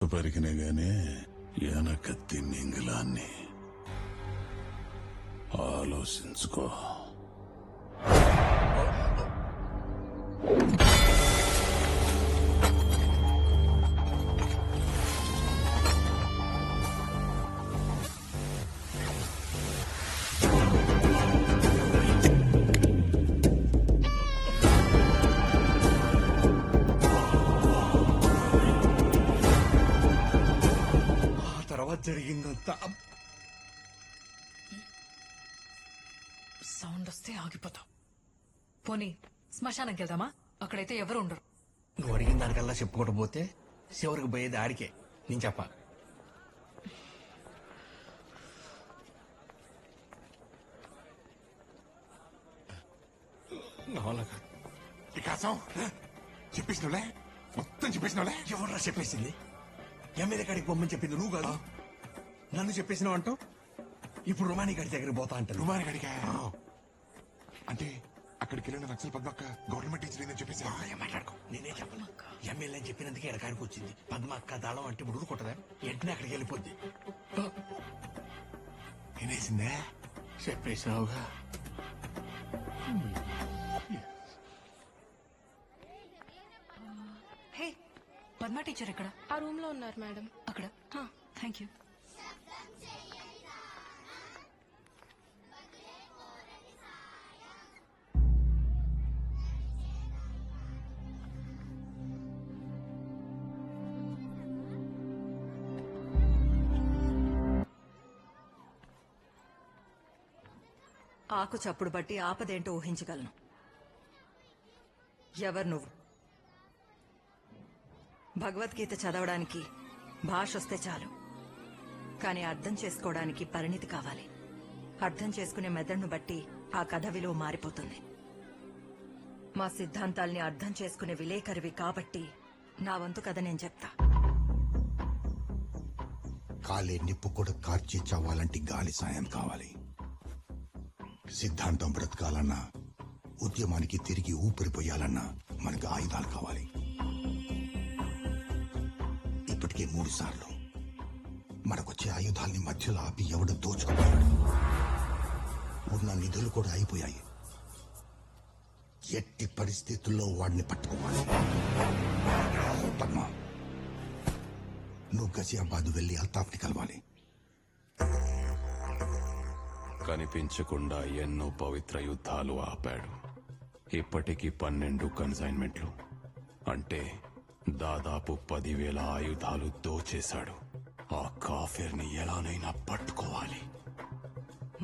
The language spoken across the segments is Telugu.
పరికినే గానే వెనకత్తి నింగిలాన్ని ఆలోచించుకో. జరిగిందంతా సౌండ్ వస్తే ఆగిపోతావు. పోనీ శ్మశానంకి వెళ్దామా? అక్కడైతే ఎవరు ఉండరు. నువ్వు అడిగిన దానికల్లా చెప్పుకోవడం పోతే చివరికి పోయేది ఆడికే. నేను చెప్ప చెప్పేసినవులే, మొత్తం చెప్పేసినవులే. ఎవర్రా చెప్పేసింది? ఎమ్మెల్యే కాడికి పొమ్మని చెప్పింది నువ్వు కాదు, నన్ను చెప్పేసినావు అంటూ ఇప్పుడు రుమాని గారి దగ్గరికి పోతా అంటారు. రుమాని గడిగా అంటే అక్కడికి వెళ్ళిన నక్సల్ పద్మక్క గవర్నమెంట్ టీచర్ ఏందని చెప్పేసి మాట్లాడుకో. నేనే చెప్పను. ఎమ్మెల్యే అని చెప్పినందుకే ఎడకాడికి వచ్చింది. పద్మక్క దళం అంటే ఇప్పుడు ఊరుకుంటదా? వెంటనే అక్కడికి వెళ్ళిపోద్ది. వినేసిందే? చెప్పేసినావుగా. హే, పద్మ టీచర్ ఎక్కడ? ఆ రూమ్ లో ఉన్నారు మేడం. అక్కడ. Thank you. ఆకు చప్పుడు బట్టి ఆపదేంటో ఊహించగలను. ఎవరు నువ్వు? భగవద్గీత చదవడానికి భాష వస్తే చాలు, కానీ అర్థం చేసుకోవడానికి పరిణితి కావాలి. అర్థం చేసుకునే మెదడును బట్టి ఆ కథ విలువ మారిపోతుంది. మా సిద్ధాంతాల్ని అర్థం చేసుకునే విలేకరివి కాబట్టి నా వంతు కథ నేను చెప్తా. కాలే నిప్పు కూడా కార్చి చావాలంటే గాలి సాయం కావాలి. సిద్ధాంతం బ్రతకాలన్నా, ఉద్యమానికి తిరిగి ఊపిరిపోయాలన్నా మనకు ఆయుధాలు కావాలి. ఇప్పటికే 3 సార్లు మనకొచ్చే ఆయుధాల్ని మధ్యలో ఆపి ఎవడు దోచుకుపోయాడు. ఉన్న నిధులు కూడా అయిపోయాయి. ఎట్టి పరిస్థితుల్లో వాడిని పట్టుకోవాలి. పద్మ, నువ్వు గజియాబాద్ వెళ్లి అల్తాఫ్ని కలవాలి. కనిపించకుండా ఎన్నో పవిత్ర యుద్ధాలు ఆపాడు. ఇప్పటికి 12 కన్సైన్మెంట్లు, అంటే దాదాపు 10,000 ఆయుధాలు దోచేశాడు. ఆ కాఫీర్ని ఎలానైనా పట్టుకోవాలి.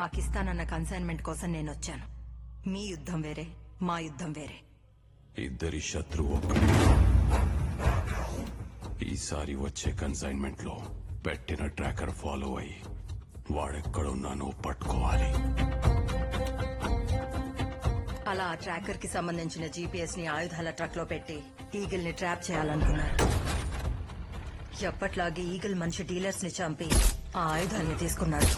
మాకిస్తానన్న కన్సైన్మెంట్ కోసం నేనొచ్చాను. మీ యుద్ధం వేరే, మా యుద్ధం వేరే. ఇద్దరి శత్రువు ఒక్కడే. ఈసారి వచ్చే కన్సైన్మెంట్ లో పెట్టిన ట్రాకర్ ఫాలో అయ్యి వాడెక్కడున్నానో పట్టుకోవాలి. అలా ఆ ట్రాకర్ కి సంబంధించిన జీపీఎస్ ని ఆయుధాల ట్రక్ లో పెట్టి ఈగిల్ ని ట్రాప్ చేయాలనుకున్నారు. ఎప్పట్లాగే ఈగిల్ మనిషి డీలర్స్ ని చంపి ఆ ఆయుధాల్ని తీసుకున్నాడు.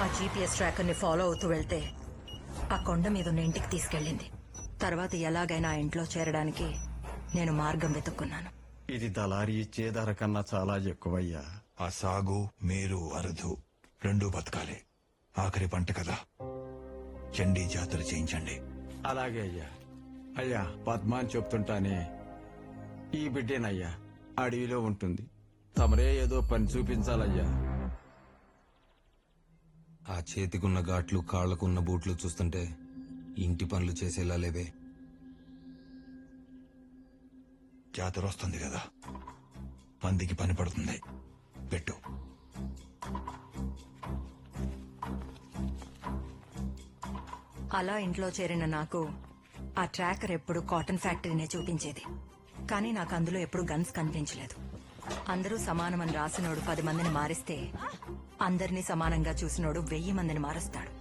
ఆ జీపీఎస్ ట్రాకర్ ని ఫాలో అవుతూ వెళ్తే ఆ కొండ మీద ఉన్న ఇంటికి తీసుకెళ్ళింది. తర్వాత ఎలాగైనా ఆ ఇంట్లో చేరడానికి నేను మార్గం వెతుక్కున్నాను. ఇది దళారి ఇచ్చే ధర కన్నా చాలా ఎక్కువయ్యా. ఆ సాగు, మేరు, అరుదు 2 బతకాలి. ఆఖరి పంట కదా, చండీ జాతర చేయించండి. అలాగే అయ్యా. అయ్యా, పద్మ అని చెప్తుంటానే, ఈ బిడ్డేనయ్యా అడవిలో ఉంటుంది. తమరే ఏదో పని చూపించాలయ్యా. ఆ చేతికున్న ఘాట్లు, కాళ్లకున్న బూట్లు చూస్తుంటే ఇంటి పనులు చేసేలా లేవే. జాతర వస్తుంది కదా, మందికి పని పడుతుంది. పెట్టు. అలా ఇంట్లో చేరిన నాకు ఆ ట్రాకర్ ఎప్పుడు కాటన్ ఫ్యాక్టరీనే చూపించేది. కానీ నాకు అందులో ఎప్పుడు గన్స్ కనిపించలేదు. అందరూ సమానమని రాసినోడు 10 మందిని మారిస్తే, అందరినీ సమానంగా చూసినోడు 1000 మందిని మారుస్తాడు.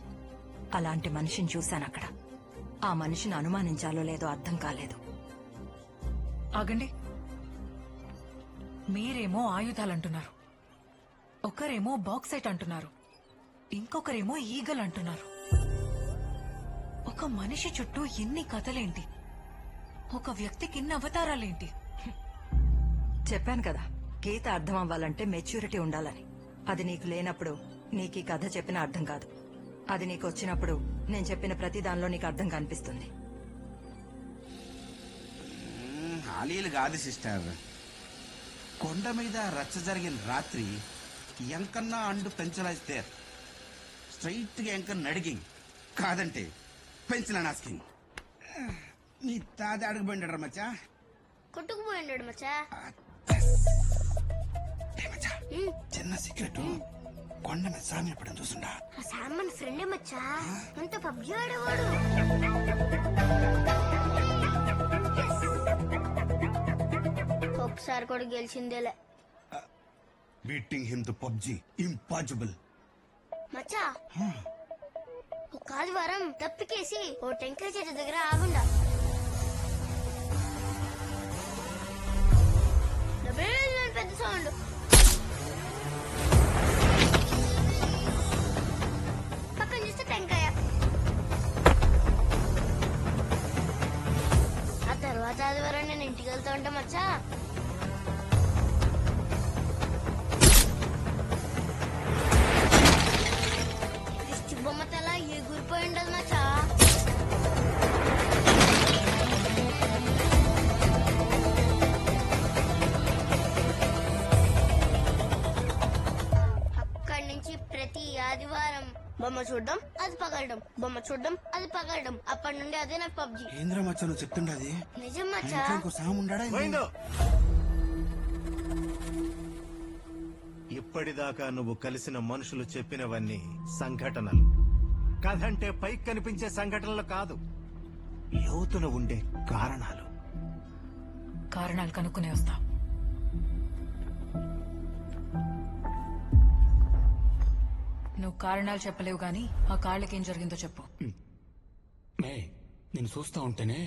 అలాంటి మనిషిని చూశాను అక్కడ. ఆ మనిషిని అనుమానించాలో లేదో అర్థం కాలేదు. ఆగండి. మీరేమో ఆయుధాలంటున్నారు, ఒకరేమో బాక్సైట్ అంటున్నారు, ఇంకొకరేమో ఈగల్ అంటున్నారు. ఒక మనిషి చుట్టూ ఎన్ని కథలేంటి? ఒక వ్యక్తికి ఇన్ని అవతారాలేంటి? చెప్పాను కదా, గీత అర్థం అవ్వాలంటే మెచ్యూరిటీ ఉండాలని. అది నీకు లేనప్పుడు నీకు ఈ కథ చెప్పిన అర్థం కాదు. అది నీకు వచ్చినప్పుడు నేను చెప్పిన ప్రతి దానిలో నీకు అర్థం కనిపిస్తుంది. హాలీలు కాదు సిస్టర్. కొండ మీద రచ్చ జరిగిన రాత్రి ఎంకన్నా అండు పెంచలాయిస్తే స్ట్రైట్ గా ఎంకన్న అడిగింగ్, కాదంటే పెంచలని ఆస్కింగ్. నీ తాత అడుగుపోయిండ మచ్చా. కొట్టుకుపోయిండాడు మచ్చా. చిన్న సీక్రెట్, కొండ మీద సామి ఎప్పుడని చూసుండా. ఆ సామాన్ ఫ్రెండే మచ్చా, అంత పబ్జి ఆడేవాడు. ఒకసారి కూడా గెలిచిందేలే. Beating him to PUBG impossible. మచ్చా ఒక ఆదివారం తప్పికేసి ఓ టెంకాయ చెట్టు దగ్గర ఆగుండా. పెద్ద సౌండ్. పక్కన చూస్తే టెంకాయ. ఆ తర్వాత ఆదివారం నేను ఇంటికి వెళ్తా ఉంటా మచ్చా. దిష్టి బొమ్మ తల ఎగురిపోయి ఉండదు మచ్చా. అక్కడి నుంచి ప్రతి ఆదివారం బొమ్మ చూడడం, అది పగలడం, బొమ్మ చూడడం, అది పగలడం. అప్పటి నుండి అదే నాకు పబ్జి. ఏంద్రా మచ్చా నువ్వు చెప్తుండది? నిజం మచ్చా. ఇంకో సాము ఉండా? ఇప్పటిదాకా నువ్వు కలిసిన మనుషులు చెప్పినవన్నీ సంఘటనలు. కథ అంటే పైకి కనిపించే సంఘటనలు కాదు, లోతున ఉండే కారణాలు. కారణాలు కనుక్కునే వస్తా. నువ్వు కారణాలు చెప్పలేవు గాని ఆ కాళ్ళకి ఏం జరిగిందో చెప్పు. మే నేను చూస్తా ఉంటేనే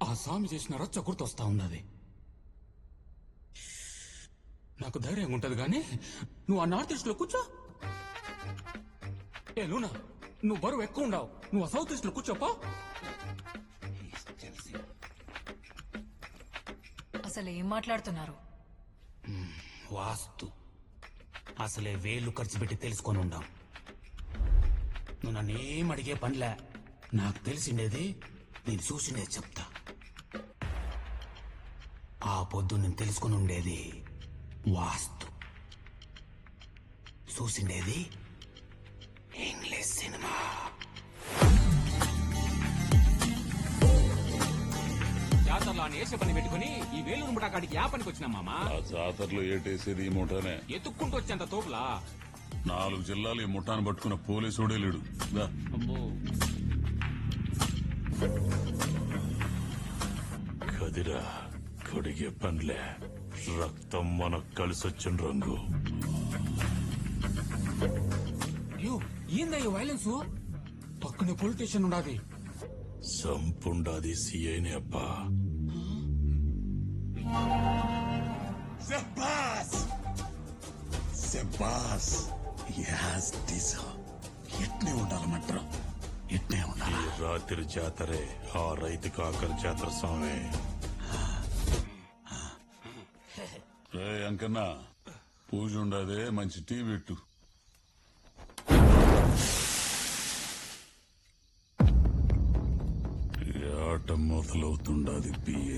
ఆ స్వామి చేసిన రచ్చ గుర్తొస్తా ఉన్నది. నాకు ధైర్యం ఉంటది గాని నువ్వు ఆ నార్త్ ఈస్ట్ లో కూర్చో. ఏ లూనా, నువ్వు బరువు ఎక్కువ ఉండవు, నువ్వు ఆ సౌత్ ఈస్ట్ లో కూర్చోపో. అసలు ఏం మాట్లాడుతున్నారు? వాస్తు అసలే వేలు ఖర్చు పెట్టి తెలుసుకొని ఉండాం. నువ్వు నన్నేం అడిగే పనిలే, నాకు తెలిసిండేది నేను చూసిండేది చెప్తా. ఆ పొద్దు నేను తెలుసుకుని ఉండేది వాస్తు, చూసిండేది ఇంగ్లీష్ సినిమా. జాతరలో ఆ నేసే పని పెట్టుకుని ఈ వేలూరు ముఠా కాడికి యా పనికి వచ్చినా మామా? ఆ జాతరలో ఏటేసేది ఈ ముఠానే. ఎత్తుక్కుంటూ వచ్చేంత తోపులా 4 జిల్లాలు ఈ ముఠాను పట్టుకున్న పోలీసుడే లేడు. దా. కదిరా కడిగే పనిలే, రక్తం మనకు కలిసొచ్చిన రంగు. ఏందయ్యో వైలెన్స్? పక్కనే పోలీస్ స్టేషన్ ఉండాది. సంపుండాది సిఐనే అబ్బా. శబాస్ శబాస్. యాస్ దిశ ఎట్నే ఉండాలమంటారు, ఎట్నే ఉండాలి. ఈ రాత్రి జాతరే ఆ రైతుకు ఆఖరి జాతర స్వామి. రే అంకన్నా, పూజ ఉండదే, మంచి టీ పెట్టు. ఆట మొదలవుతుండది పిఏ.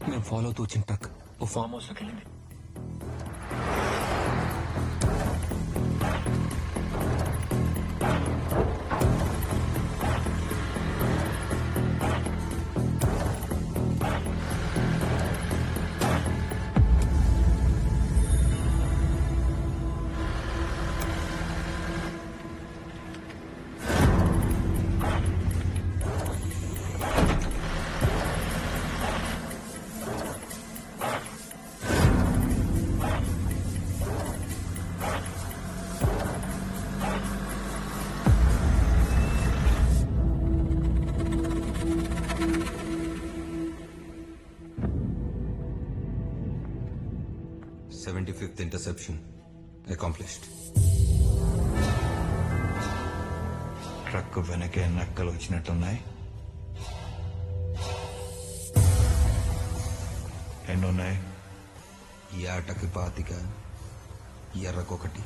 నేను ఫాలో అవుతూ వచ్చిన ట్రక్ ఓ ఫామ్ హౌస్ లోకి వెళ్ళింది. 75th interception accomplished. ట్రక్ వెనకే నక్కలు వచ్చినట్టున్నాయి. ఎన్నున్నాయి? ఏటకి 25, ఎర్రకొకటి.